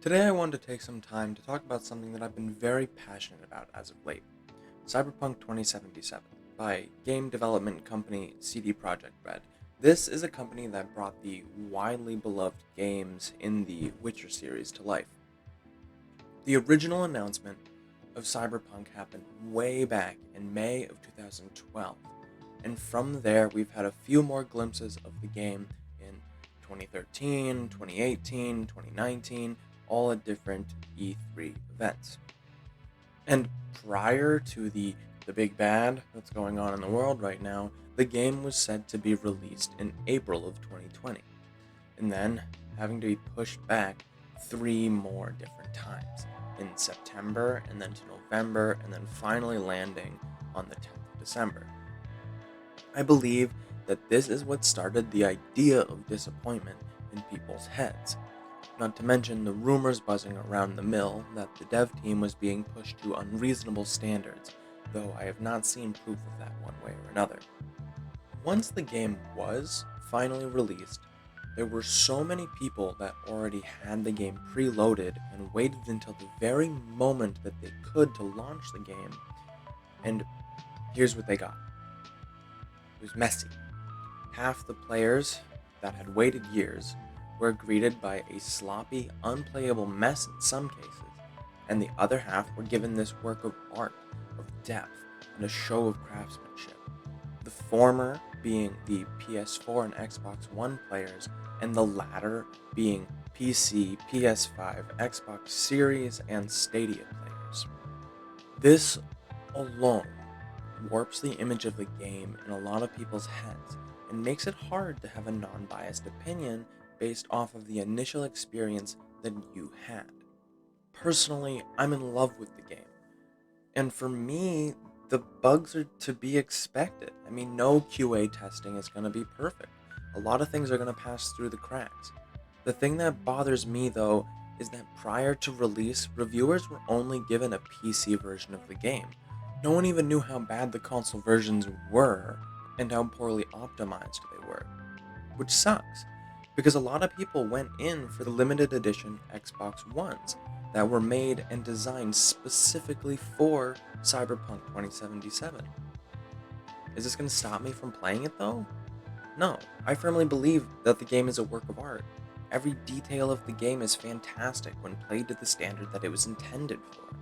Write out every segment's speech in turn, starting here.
Today I wanted to take some time to talk about something that I've been very passionate about as of late, Cyberpunk 2077 by game development company CD Projekt Red. This is a company that brought the widely beloved games in the Witcher series to life. The original announcement of Cyberpunk happened way back in May of 2012, and from there we've had a few more glimpses of the game in 2013, 2018, 2019, all at different E3 events. And prior to the big bad that's going on in the world right now, the game was said to be released in April of 2020, and then having to be pushed back three more different times in September, and then to November, and then finally landing on the 10th of December. I believe that this is what started the idea of disappointment in people's heads. Not to mention the rumors buzzing around the mill that the dev team was being pushed to unreasonable standards, though I have not seen proof of that one way or another. Once the game was finally released, there were so many people that already had the game preloaded and waited until the very moment that they could to launch the game, and here's what they got. It was messy. Half the players that had waited years were greeted by a sloppy, unplayable mess in some cases, and the other half were given this work of art, of depth, and a show of craftsmanship. The former being the PS4 and Xbox One players, and the latter being PC, PS5, Xbox Series, and Stadia players. This alone warps the image of the game in a lot of people's heads and makes it hard to have a non-biased opinion based off of the initial experience that you had. Personally, I'm in love with the game, and for me, the bugs are to be expected. I mean, no QA testing is going to be perfect. A lot of things are going to pass through the cracks. The thing that bothers me, though, is that prior to release, reviewers were only given a PC version of the game. No one even knew how bad the console versions were and how poorly optimized they were, which sucks, because a lot of people went in for the limited edition Xbox Ones that were made and designed specifically for Cyberpunk 2077. Is this going to stop me from playing it though? No, I firmly believe that the game is a work of art. Every detail of the game is fantastic when played to the standard that it was intended for.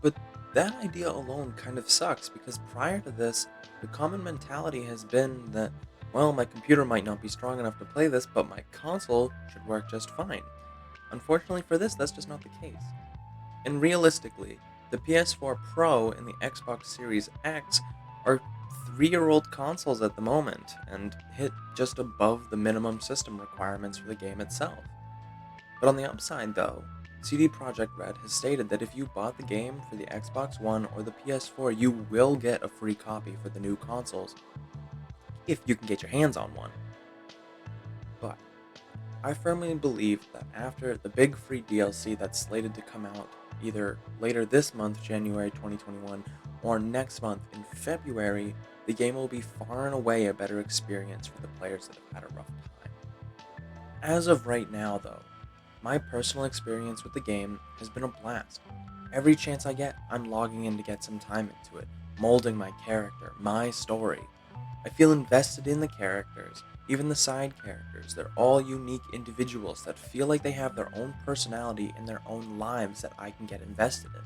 But that idea alone kind of sucks, because prior to this, the common mentality has been that, well, my computer might not be strong enough to play this, but my console should work just fine. Unfortunately for this, that's just not the case. And realistically, the PS4 Pro and the Xbox Series X are 3-year-old consoles at the moment and hit just above the minimum system requirements for the game itself. But on the upside though, CD Projekt Red has stated that if you bought the game for the Xbox One or the PS4, you will get a free copy for the new consoles, if you can get your hands on one. But I firmly believe that after the big free DLC that's slated to come out either later this month, January 2021, or next month in February, the game will be far and away a better experience for the players that have had a rough time. As of right now though, my personal experience with the game has been a blast. Every chance I get, I'm logging in to get some time into it, molding my character, my story. I feel invested in the characters, even the side characters. They're all unique individuals that feel like they have their own personality and their own lives that I can get invested in.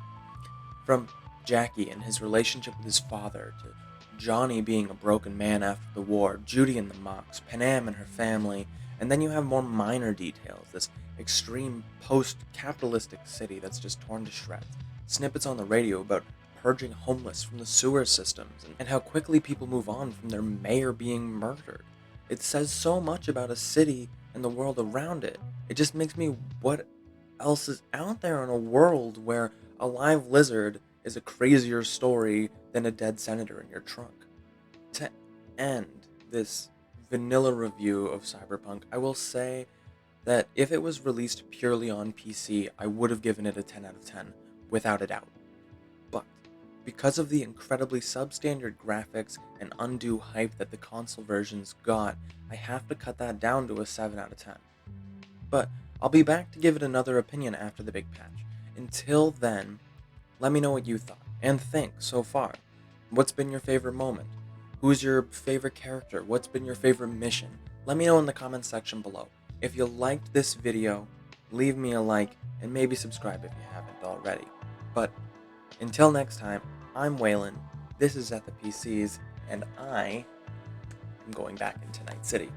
From Jackie and his relationship with his father, to Johnny being a broken man after the war, Judy and the Mox, Panam and her family, and then you have more minor details, this extreme post-capitalistic city that's just torn to shreds, snippets on the radio about purging homeless from the sewer systems, and how quickly people move on from their mayor being murdered. It says so much about a city and the world around it. It just makes me, what else is out there in a world where a live lizard is a crazier story than a dead senator in your trunk? To end this vanilla review of Cyberpunk, I will say that if it was released purely on PC, I would have given it a 10 out of 10, without a doubt. But because of the incredibly substandard graphics and undue hype that the console versions got, I have to cut that down to a 7 out of 10. But I'll be back to give it another opinion after the big patch. Until then, let me know what you thought and think so far. What's been your favorite moment? Who's your favorite character? What's been your favorite mission? Let me know in the comments section below. If you liked this video, leave me a like and maybe subscribe if you haven't already. But until next time, I'm Waylon, this is XethaPCs, and I am going back into Night City.